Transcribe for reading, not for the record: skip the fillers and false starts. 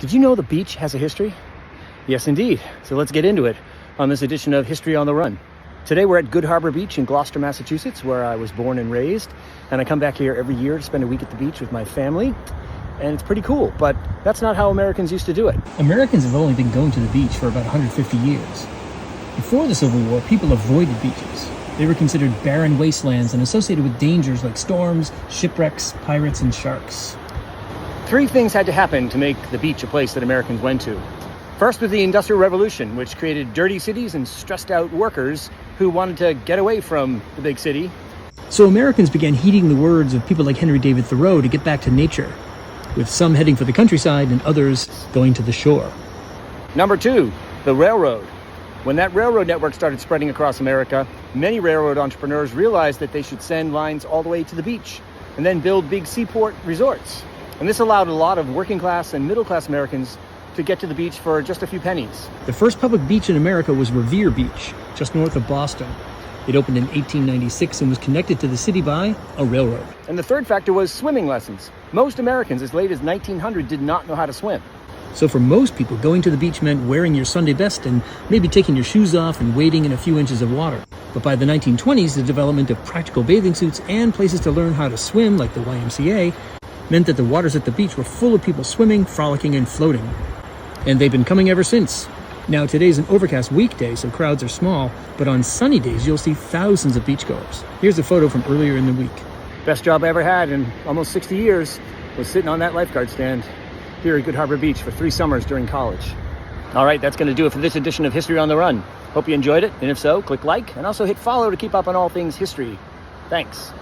Did you know the beach has a history? Yes, indeed. So let's get into it on this edition of History on the Run. Today we're at Good Harbor Beach in Gloucester, Massachusetts, where I was born and raised. And I come back here every year to spend a week at the beach with my family. And it's pretty cool, but that's not how Americans used to do it. Americans have only been going to the beach for about 150 years. Before the Civil War, people avoided beaches. They were considered barren wastelands and associated with dangers like storms, shipwrecks, pirates, and sharks. Three things had to happen to make the beach a place that Americans went to. First was the Industrial Revolution, which created dirty cities and stressed out workers who wanted to get away from the big city. So Americans began heeding the words of people like Henry David Thoreau to get back to nature, with some heading for the countryside and others going to the shore. Number two, the railroad. When that railroad network started spreading across America, many railroad entrepreneurs realized that they should send lines all the way to the beach and then build big seaport resorts. And this allowed a lot of working class and middle class Americans to get to the beach for just a few pennies. The first public beach in America was Revere Beach, just north of Boston. It opened in 1896 and was connected to the city by a railroad. And the third factor was swimming lessons. Most Americans as late as 1900 did not know how to swim. So for most people, going to the beach meant wearing your Sunday best and maybe taking your shoes off and wading in a few inches of water. But by the 1920s, the development of practical bathing suits and places to learn how to swim, like the YMCA, meant that the waters at the beach were full of people swimming, frolicking, and floating. And they've been coming ever since. Now, today's an overcast weekday, so crowds are small, but on sunny days, you'll see thousands of beachgoers. Here's a photo from earlier in the week. Best job I ever had in almost 60 years was sitting on that lifeguard stand here at Good Harbor Beach for 3 summers during college. All right, that's going to do it for this edition of History on the Run. Hope you enjoyed it, and if so, click like, and also hit follow to keep up on all things history. Thanks.